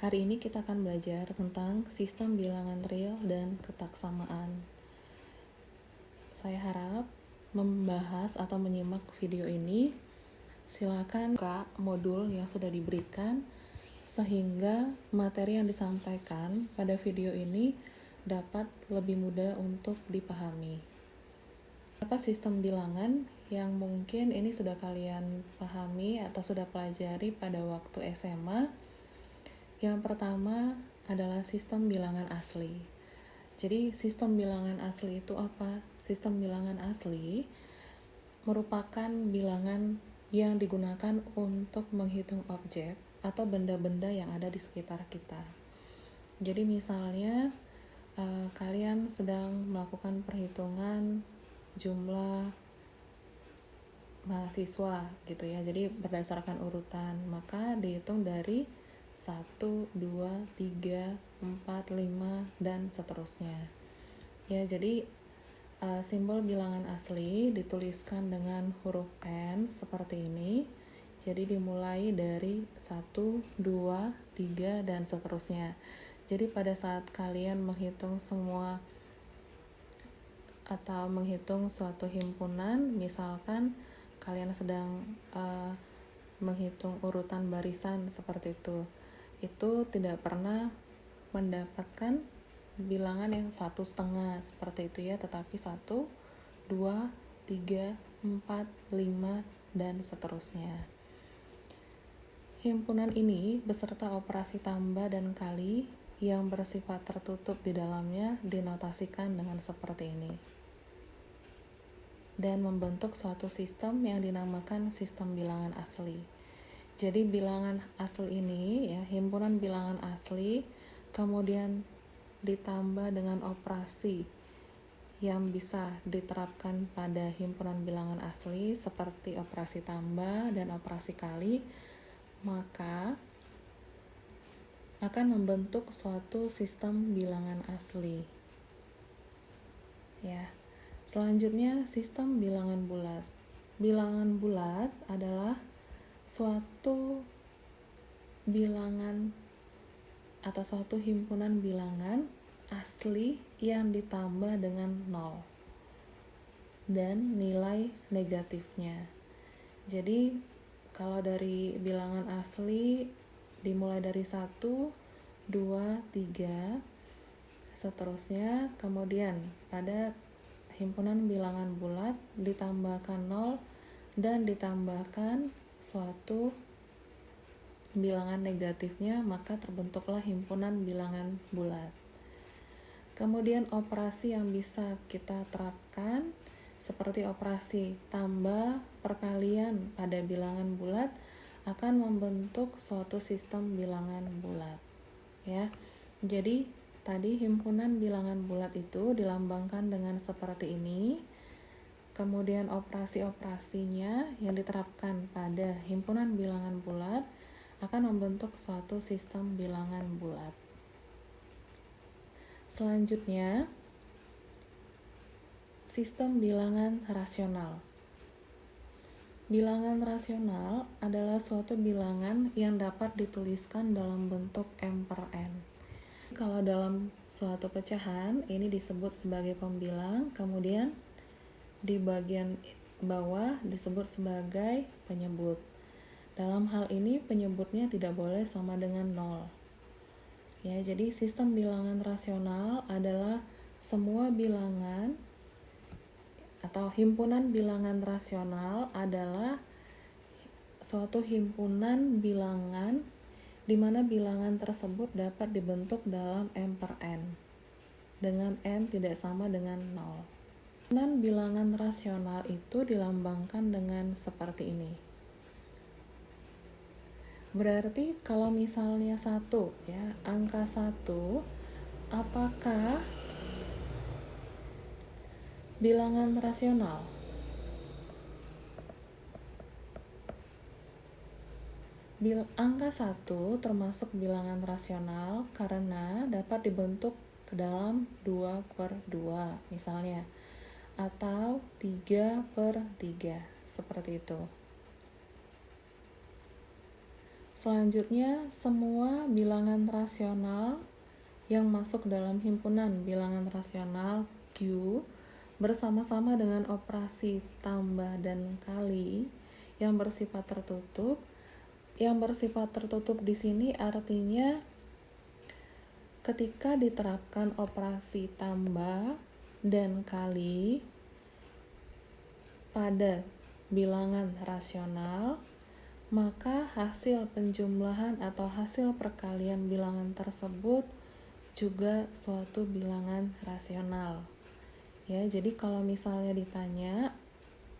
Hari ini kita akan belajar tentang sistem bilangan real dan ketaksamaan. Saya harap membahas atau menyimak video ini, silakan buka modul yang sudah diberikan sehingga materi yang disampaikan pada video ini dapat lebih mudah untuk dipahami. Apa sistem bilangan yang mungkin ini sudah kalian pahami atau sudah pelajari pada waktu SMA? Yang pertama adalah sistem bilangan asli. Jadi sistem bilangan asli itu apa? Sistem bilangan asli merupakan bilangan yang digunakan untuk menghitung objek atau benda-benda yang ada di sekitar kita. Jadi misalnya kalian sedang melakukan perhitungan jumlah mahasiswa gitu ya. Jadi berdasarkan urutan, maka dihitung dari 1, 2, 3, 4, 5, dan seterusnya. Ya, jadi simbol bilangan asli dituliskan dengan huruf N seperti ini. Jadi dimulai dari 1, 2, 3, dan seterusnya. Jadi pada saat kalian menghitung semua atau menghitung suatu himpunan, misalkan kalian sedang menghitung urutan barisan seperti itu tidak pernah mendapatkan bilangan yang 1,5 seperti itu ya, tetapi 1, 2, 3, 4, 5, dan seterusnya. Himpunan ini beserta operasi tambah dan kali yang bersifat tertutup di dalamnya dinotasikan dengan seperti ini dan membentuk suatu sistem yang dinamakan sistem bilangan asli. Jadi bilangan asli ini ya, himpunan bilangan asli kemudian ditambah dengan operasi yang bisa diterapkan pada himpunan bilangan asli seperti operasi tambah dan operasi kali, maka akan membentuk suatu sistem bilangan asli. Ya. Selanjutnya sistem bilangan bulat. Bilangan bulat adalah suatu bilangan atau suatu himpunan bilangan asli yang ditambah dengan 0 dan nilai negatifnya. Jadi kalau dari bilangan asli dimulai dari 1, 2, 3, seterusnya, kemudian pada himpunan bilangan bulat ditambahkan 0 dan ditambahkan suatu bilangan negatifnya, maka terbentuklah himpunan bilangan bulat. Kemudian operasi yang bisa kita terapkan seperti operasi tambah perkalian pada bilangan bulat akan membentuk suatu sistem bilangan bulat. Ya. Jadi tadi himpunan bilangan bulat itu dilambangkan dengan seperti ini. Kemudian operasi-operasinya yang diterapkan pada himpunan bilangan bulat akan membentuk suatu sistem bilangan bulat. Selanjutnya, sistem bilangan rasional. Bilangan rasional adalah suatu bilangan yang dapat dituliskan dalam bentuk M per N. Kalau dalam suatu pecahan, ini disebut sebagai pembilang, kemudian di bagian bawah disebut sebagai penyebut. Dalam hal ini penyebutnya tidak boleh sama dengan 0. Ya, jadi sistem bilangan rasional adalah semua bilangan atau himpunan bilangan rasional adalah suatu himpunan bilangan di mana bilangan tersebut dapat dibentuk dalam M per N dengan N tidak sama dengan 0. Himpunan bilangan rasional itu dilambangkan dengan seperti ini. Berarti kalau misalnya 1 ya, angka 1, apakah bilangan rasional? Angka 1 termasuk bilangan rasional karena dapat dibentuk ke dalam 2 per 2 misalnya, atau 3 per 3 seperti itu. Selanjutnya, semua bilangan rasional yang masuk dalam himpunan bilangan rasional Q bersama-sama dengan operasi tambah dan kali yang bersifat tertutup. Yang bersifat tertutup di sini artinya ketika diterapkan operasi tambah dan kali pada bilangan rasional, maka hasil penjumlahan atau hasil perkalian bilangan tersebut juga suatu bilangan rasional. Ya, jadi kalau misalnya ditanya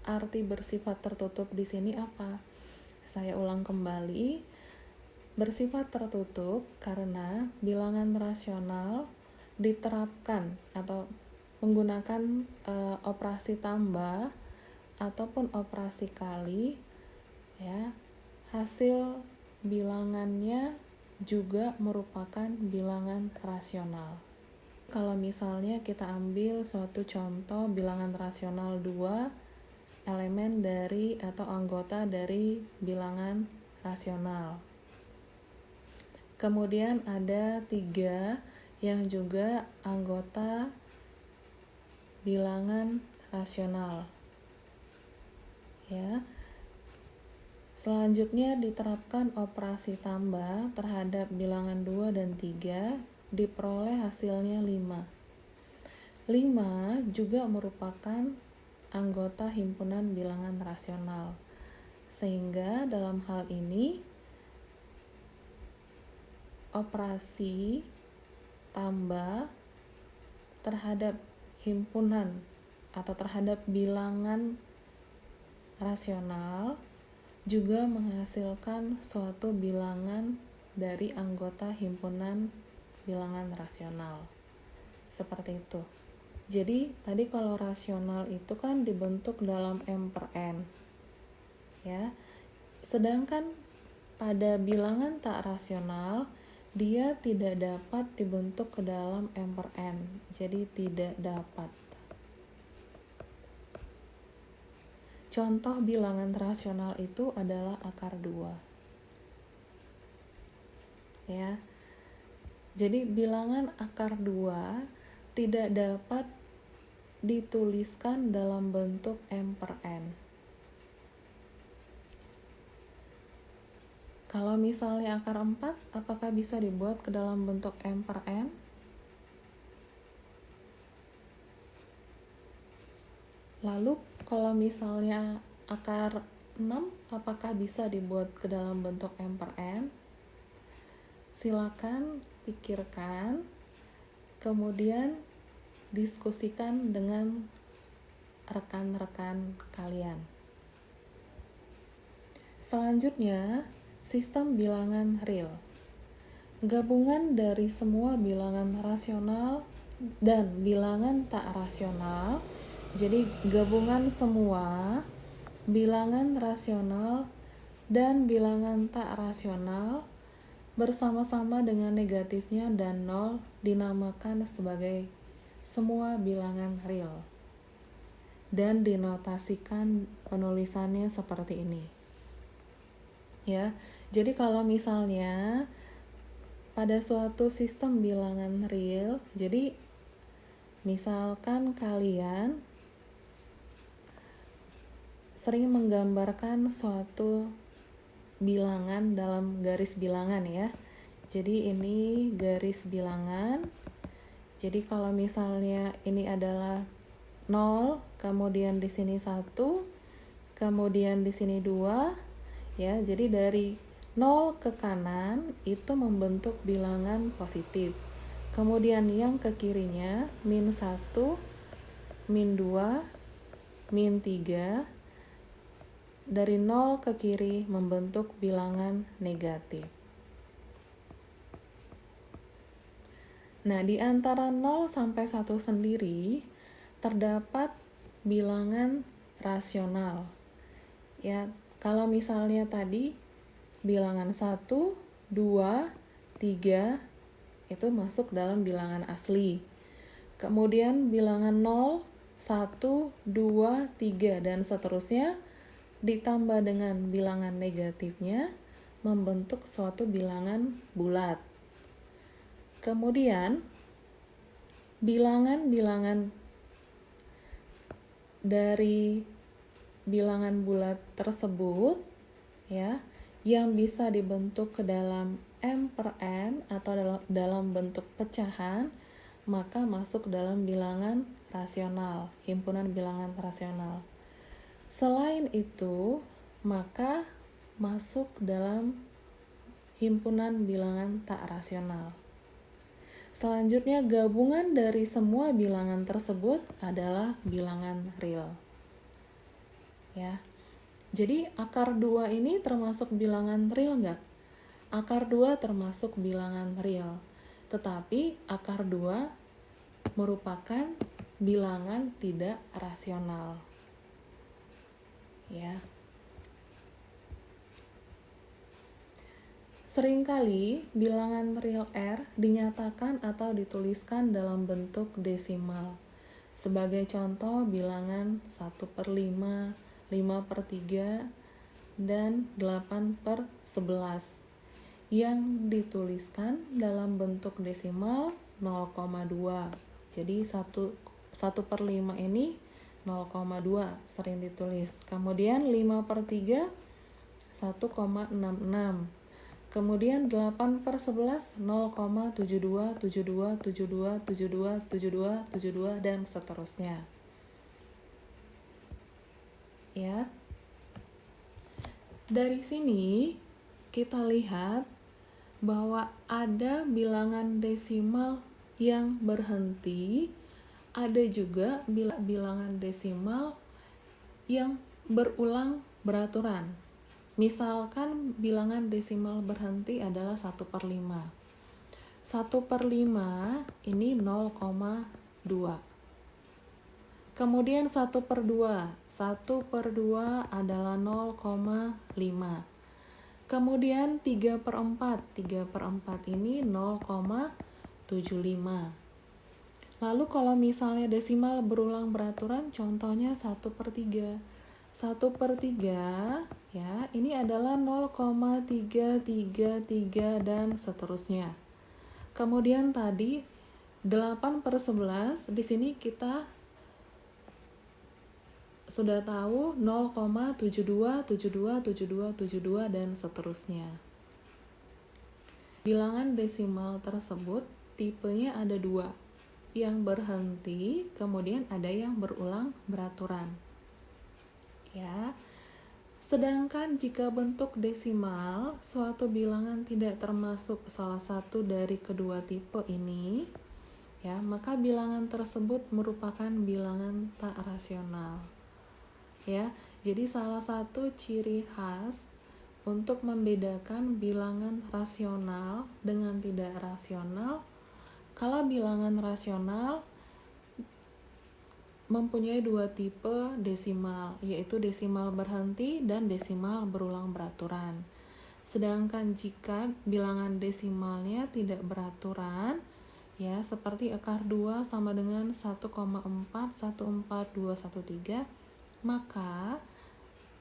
arti bersifat tertutup di sini apa? Saya ulang kembali, bersifat tertutup karena bilangan rasional diterapkan atau menggunakan operasi tambah ataupun operasi kali, ya, hasil bilangannya juga merupakan bilangan rasional. Kalau misalnya kita ambil suatu contoh bilangan rasional 2 elemen dari atau anggota dari bilangan rasional. Kemudian ada 3 yang juga anggota bilangan rasional. Ya. Selanjutnya diterapkan operasi tambah terhadap bilangan 2 dan 3, diperoleh hasilnya 5. 5 juga merupakan anggota himpunan bilangan rasional. Sehingga dalam hal ini operasi tambah terhadap himpunan atau terhadap bilangan rasional juga menghasilkan suatu bilangan dari anggota himpunan bilangan rasional. Seperti itu. Jadi, tadi kalau rasional itu kan dibentuk dalam M per N. Ya. Sedangkan pada bilangan tak rasional, dia tidak dapat dibentuk ke dalam M per N. Jadi, tidak dapat. Contoh bilangan rasional itu adalah akar 2. Ya. Jadi bilangan akar 2 tidak dapat dituliskan dalam bentuk M per N. Kalau misalnya akar 4, apakah bisa dibuat ke dalam bentuk M per N? Lalu kalau misalnya akar 6, apakah bisa dibuat ke dalam bentuk M per N? Silakan pikirkan, kemudian diskusikan dengan rekan-rekan kalian. Selanjutnya, sistem bilangan real. Gabungan dari semua bilangan rasional dan bilangan tak rasional. Jadi gabungan semua bilangan rasional dan bilangan tak rasional bersama-sama dengan negatifnya dan 0 dinamakan sebagai semua bilangan real. Dan dinotasikan penulisannya seperti ini. Ya. Jadi kalau misalnya pada suatu sistem bilangan real, jadi misalkan kalian sering menggambarkan suatu bilangan dalam garis bilangan ya. Jadi ini garis bilangan. Jadi kalau misalnya ini adalah 0, kemudian di sini 1, kemudian di sini 2, ya. Jadi dari 0 ke kanan itu membentuk bilangan positif. Kemudian yang ke kirinya min 1, min 2, min 3. Dari 0 ke kiri membentuk bilangan negatif. Nah, di antara 0 sampai 1 sendiri terdapat bilangan rasional. Ya, kalau misalnya tadi bilangan 1, 2, 3 itu masuk dalam bilangan asli. Kemudian bilangan 0, 1, 2, 3 dan seterusnya ditambah dengan bilangan negatifnya, membentuk suatu bilangan bulat. Kemudian, bilangan-bilangan dari bilangan bulat tersebut ya, yang bisa dibentuk ke dalam M per N atau dalam bentuk pecahan, maka masuk dalam bilangan rasional, himpunan bilangan rasional. Selain itu, maka masuk dalam himpunan bilangan tak rasional. Selanjutnya, gabungan dari semua bilangan tersebut adalah bilangan real. Ya. Jadi akar 2 ini termasuk bilangan real nggak? Akar 2 termasuk bilangan real. Tetapi akar 2 merupakan bilangan tidak rasional. Ya. Seringkali bilangan real R dinyatakan atau dituliskan dalam bentuk desimal. Sebagai contoh, bilangan 1/5, 5/3, dan 8/11 yang dituliskan dalam bentuk desimal 0,2. Jadi 1/5 ini 0,2 sering ditulis. Kemudian 5/3 1,66. Kemudian 8/11 0,72 dan seterusnya. Ya. Dari sini kita lihat bahwa ada bilangan desimal yang berhenti, ada juga bilangan desimal yang berulang beraturan. Misalkan bilangan desimal berhenti adalah 1/5. 1/5 ini 0,2. Kemudian 1/2. 1/2 adalah 0,5. Kemudian 3/4. 3/4 ini 0,75. Lalu kalau misalnya desimal berulang beraturan, contohnya 1/3. 1/3 ya, ini adalah 0,333 dan seterusnya. Kemudian tadi 8/11, di sini kita sudah tahu 0,72 dan seterusnya. Bilangan desimal tersebut tipenya ada 2, yang berhenti, kemudian ada yang berulang beraturan. Ya. Sedangkan jika bentuk desimal suatu bilangan tidak termasuk salah satu dari kedua tipe ini, ya, maka bilangan tersebut merupakan bilangan tak rasional. Ya, jadi salah satu ciri khas untuk membedakan bilangan rasional dengan tidak rasional, kalau bilangan rasional mempunyai 2 tipe desimal, yaitu desimal berhenti dan desimal berulang beraturan. Sedangkan jika bilangan desimalnya tidak beraturan, ya, seperti akar 2 sama dengan 1,4, 14213, maka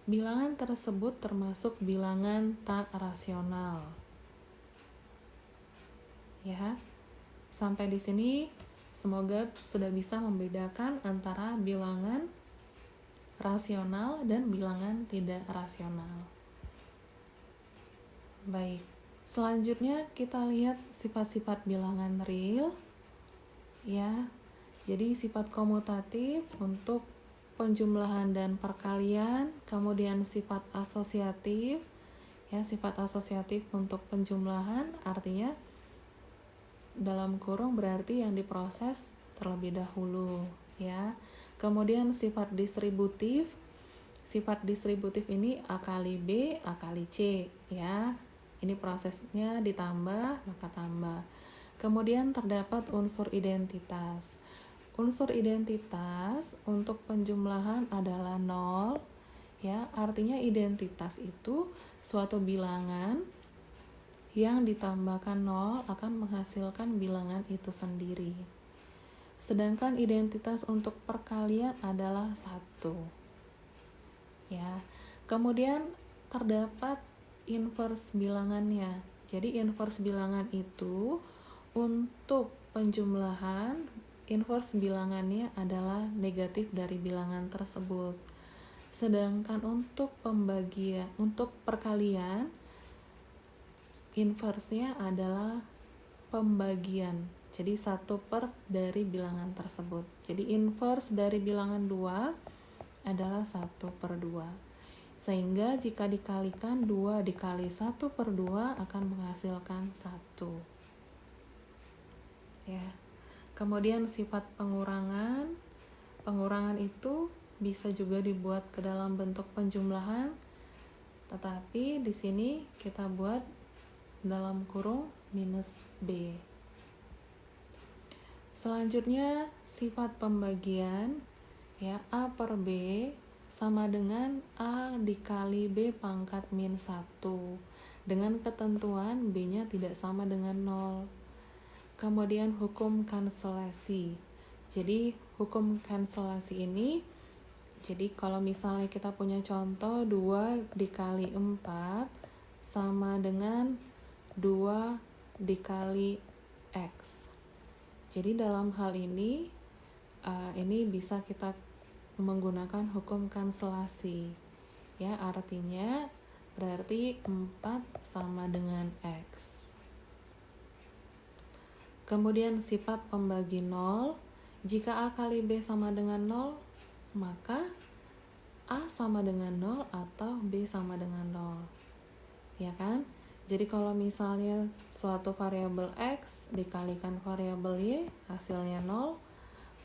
bilangan tersebut termasuk bilangan tak rasional. Ya. Sampai di sini semoga sudah bisa membedakan antara bilangan rasional dan bilangan tidak rasional. Baik, selanjutnya kita lihat sifat-sifat bilangan real. Ya, jadi sifat komutatif untuk penjumlahan dan perkalian, kemudian sifat asosiatif. Ya, sifat asosiatif untuk penjumlahan artinya dalam kurung berarti yang diproses terlebih dahulu, ya. Kemudian sifat distributif. Sifat distributif ini A kali B, A kali C, ya. Ini prosesnya ditambah, maka tambah. Kemudian terdapat unsur identitas. Unsur identitas untuk penjumlahan adalah 0, ya. Artinya identitas itu suatu bilangan yang ditambahkan 0 akan menghasilkan bilangan itu sendiri. Sedangkan identitas untuk perkalian adalah 1. Ya. Kemudian terdapat inverse bilangannya. Jadi inverse bilangan itu untuk penjumlahan, inverse bilangannya adalah negatif dari bilangan tersebut. Sedangkan untuk pembagian, untuk perkalian, inverse-nya adalah pembagian. Jadi 1/, dari bilangan tersebut. Jadi inverse dari bilangan 2 adalah 1/2. Sehingga jika dikalikan 2 dikali 1/2 akan menghasilkan 1. Ya. Kemudian sifat pengurangan. Pengurangan itu bisa juga dibuat ke dalam bentuk penjumlahan, tetapi di sini kita buat dalam kurung minus B. Selanjutnya sifat pembagian, ya, A per B sama dengan A dikali B pangkat min 1 dengan ketentuan B-nya tidak sama dengan 0. Kemudian hukum kanselasi. Jadi hukum kanselasi ini, jadi kalau misalnya kita punya contoh 2 dikali 4 sama dengan 2 dikali X. Jadi dalam hal ini bisa kita menggunakan hukum kanselasi. Ya, artinya berarti 4 sama dengan X. Kemudian sifat pembagi 0. Jika A kali B sama dengan 0, maka A sama dengan 0 atau B sama dengan 0. Ya kan? Jadi kalau misalnya suatu variabel X dikalikan variabel Y hasilnya 0,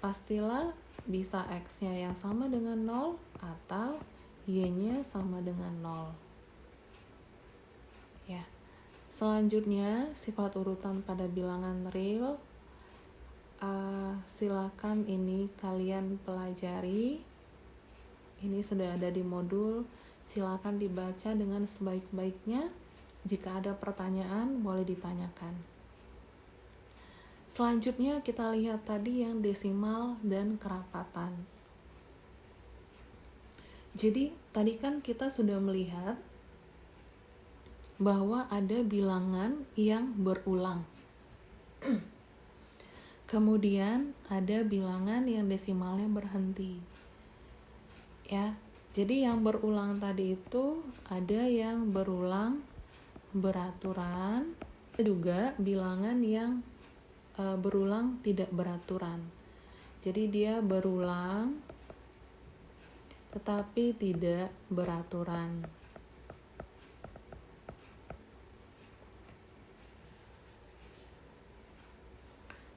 pastilah bisa X-nya yang sama dengan 0 atau Y-nya sama dengan 0. Ya. Selanjutnya sifat urutan pada bilangan real. Silakan ini kalian pelajari. Ini sudah ada di modul. Silakan dibaca dengan sebaik-baiknya. Jika ada pertanyaan, boleh ditanyakan. Selanjutnya kita lihat tadi yang desimal dan kerapatan. Jadi tadi kan kita sudah melihat bahwa ada bilangan yang berulang. Kemudian ada bilangan yang desimalnya berhenti. Ya, jadi yang berulang tadi itu ada yang berulang beraturan, juga bilangan yang berulang tidak beraturan. Jadi dia berulang tetapi tidak beraturan.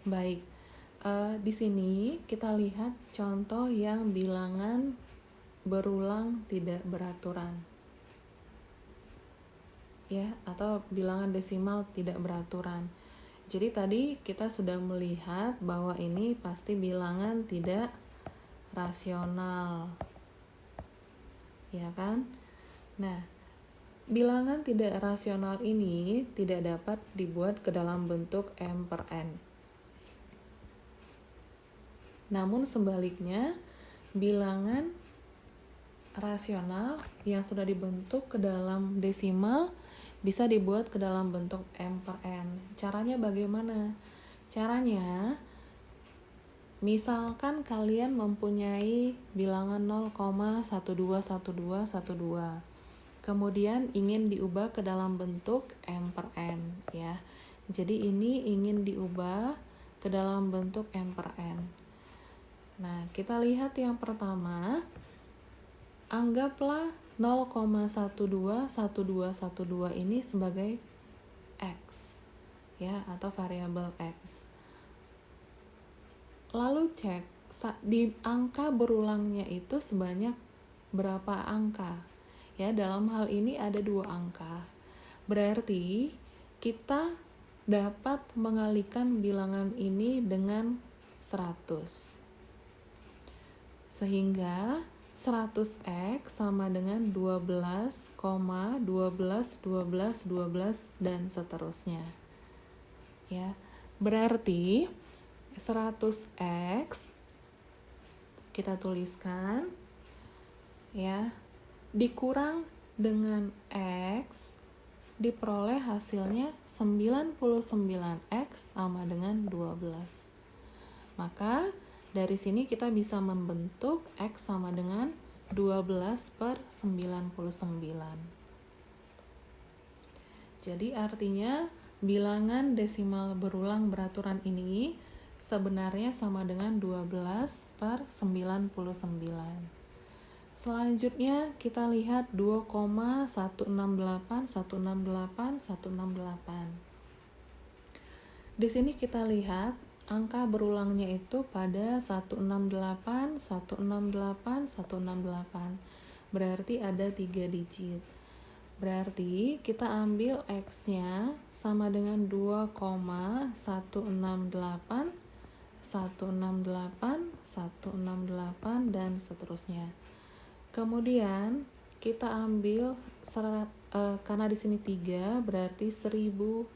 Baik, di sini kita lihat contoh yang bilangan berulang tidak beraturan. Ya, atau bilangan desimal tidak beraturan. Jadi tadi kita sudah melihat bahwa ini pasti bilangan tidak rasional. Ya kan? Nah, bilangan tidak rasional ini tidak dapat dibuat ke dalam bentuk M per N. Namun sebaliknya, bilangan rasional yang sudah dibentuk ke dalam desimal bisa dibuat ke dalam bentuk M per N. Caranya bagaimana? Caranya, misalkan kalian mempunyai bilangan 0,121212, kemudian ingin diubah ke dalam bentuk M per N, ya. Jadi ini ingin diubah ke dalam bentuk M per N. Nah, kita lihat yang pertama, anggaplah 0,121212 ini sebagai X, ya, atau variabel X. Lalu cek di angka berulangnya itu sebanyak berapa angka. Ya, dalam hal ini ada 2 angka. Berarti kita dapat mengalihkan bilangan ini dengan 100. Sehingga 100x sama dengan 12, 12, 12, 12 dan seterusnya. Ya, berarti 100x kita tuliskan, ya, dikurang dengan x diperoleh hasilnya 99x sama dengan 12. Maka dari sini kita bisa membentuk x sama dengan 12/99. Jadi artinya bilangan desimal berulang beraturan ini sebenarnya sama dengan 12/99. Selanjutnya kita lihat 2,168, Di sini kita lihat angka berulangnya itu pada 168, 168, 168. Berarti ada 3 digit. Berarti kita ambil X-nya sama dengan 2,168, 168, 168, dan seterusnya. Kemudian kita ambil karena di sini 3, berarti 1000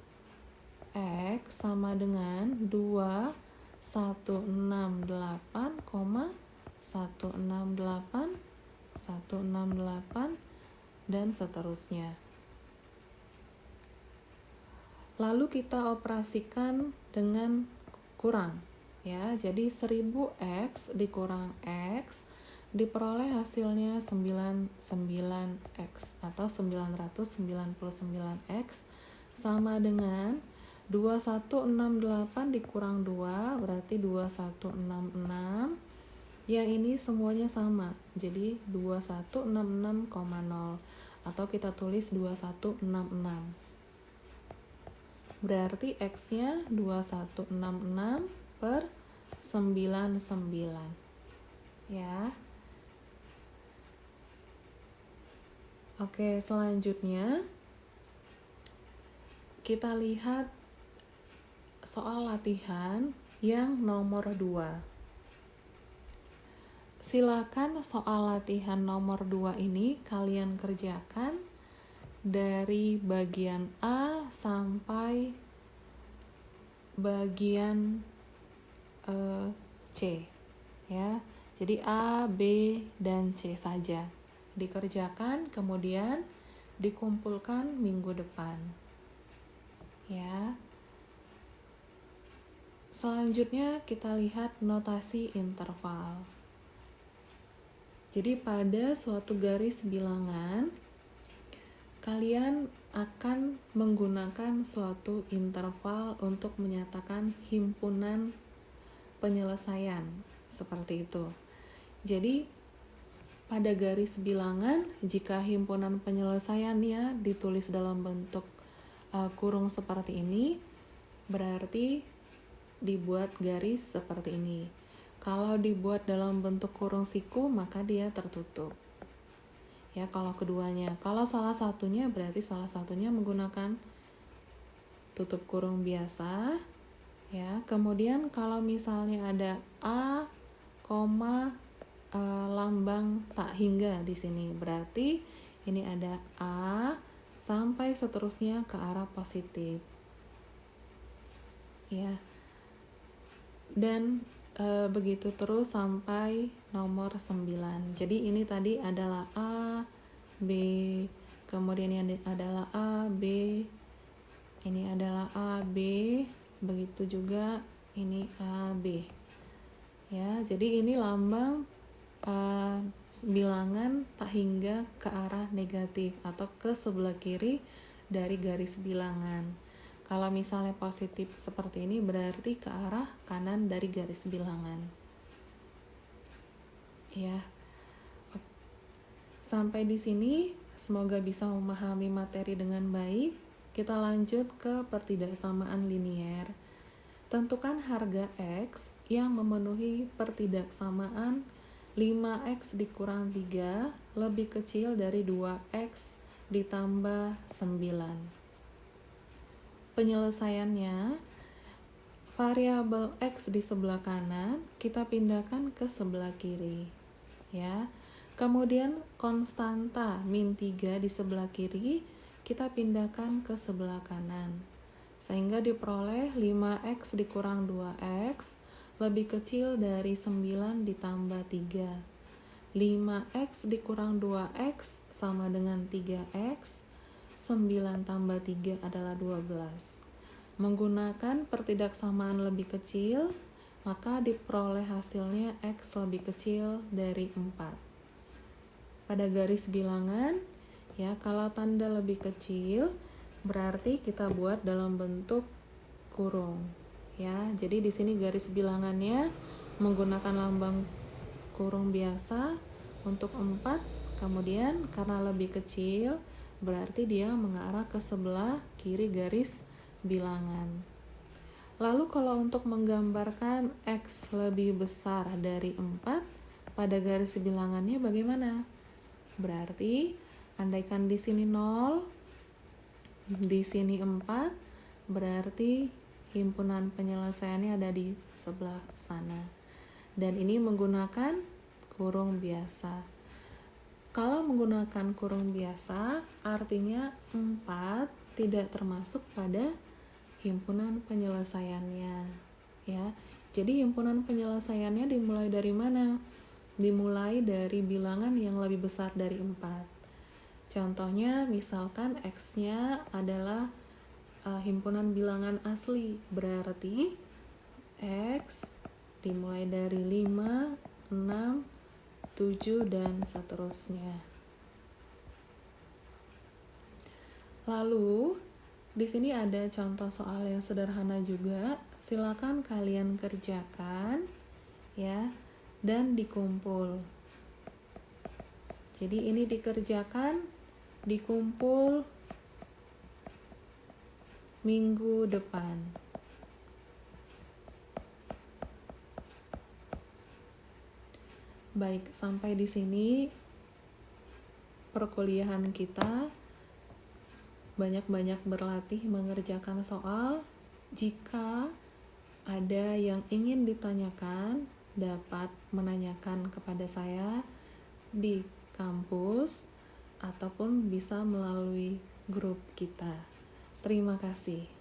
X sama dengan 2168, 168, 168, dan seterusnya. Lalu kita operasikan dengan kurang, ya. Jadi 1000X dikurang X diperoleh hasilnya 99X atau 999X sama dengan 2168 dikurang 2 berarti 2166. Yang ini semuanya sama, jadi 2166,0 atau kita tulis 2166. Berarti X-nya 2166/99. Ya. Oke, selanjutnya kita lihat soal latihan yang nomor 2. Silakan soal latihan nomor 2 ini kalian kerjakan dari bagian A sampai bagian C, ya. Jadi A, B, dan C saja dikerjakan, kemudian dikumpulkan minggu depan, ya. Selanjutnya kita lihat notasi interval. Jadi pada suatu garis bilangan kalian akan menggunakan suatu interval untuk menyatakan himpunan penyelesaian seperti itu. Jadi pada garis bilangan, jika himpunan penyelesaiannya ditulis dalam bentuk kurung seperti ini, berarti dibuat garis seperti ini. Kalau dibuat dalam bentuk kurung siku, maka dia tertutup. Ya, kalau keduanya. Kalau salah satunya, berarti salah satunya menggunakan tutup kurung biasa. Ya, kemudian kalau misalnya ada A, lambang tak hingga di sini, berarti ini ada A sampai seterusnya ke arah positif, ya. Dan begitu terus sampai nomor 9. Jadi ini tadi adalah A, B, kemudian ini adalah A, B, ini adalah A, B, begitu juga ini A, B. Ya, jadi ini lambang bilangan tak hingga ke arah negatif atau ke sebelah kiri dari garis bilangan. Kalau misalnya positif seperti ini berarti ke arah kanan dari garis bilangan. Ya. Sampai di sini semoga bisa memahami materi dengan baik. Kita lanjut ke pertidaksamaan linier. Tentukan harga X yang memenuhi pertidaksamaan 5X dikurang 3 lebih kecil dari 2X ditambah 9. Penyelesaiannya, variabel X di sebelah kanan kita pindahkan ke sebelah kiri, ya. Kemudian konstanta min 3 di sebelah kiri kita pindahkan ke sebelah kanan, sehingga diperoleh 5X dikurang 2X lebih kecil dari 9 ditambah 3. 5X dikurang 2X sama dengan 3X. 9 tambah 3 adalah 12. Menggunakan pertidaksamaan lebih kecil, maka diperoleh hasilnya X lebih kecil dari 4. Pada garis bilangan, ya, kalau tanda lebih kecil, berarti kita buat dalam bentuk kurung. Ya, jadi di sini garis bilangannya menggunakan lambang kurung biasa untuk 4, kemudian karena lebih kecil, berarti dia mengarah ke sebelah kiri garis bilangan. Lalu kalau untuk menggambarkan X lebih besar dari 4, pada garis bilangannya bagaimana? Berarti andaikan di sini 0, di sini 4, berarti himpunan penyelesaiannya ada di sebelah sana. Dan ini menggunakan kurung biasa. Kalau menggunakan kurung biasa, artinya 4 tidak termasuk pada himpunan penyelesaiannya. Ya, jadi himpunan penyelesaiannya dimulai dari mana? Dimulai dari bilangan yang lebih besar dari 4. Contohnya misalkan X-nya adalah himpunan bilangan asli, berarti X dimulai dari 5, 6, 7, dan seterusnya. Lalu, di sini ada contoh soal yang sederhana juga. Silakan kalian kerjakan, ya, dan dikumpul. Jadi ini dikerjakan, dikumpul minggu depan. Baik, sampai di sini perkuliahan kita. Banyak-banyak berlatih mengerjakan soal. Jika ada yang ingin ditanyakan, dapat menanyakan kepada saya di kampus ataupun bisa melalui grup kita. Terima kasih.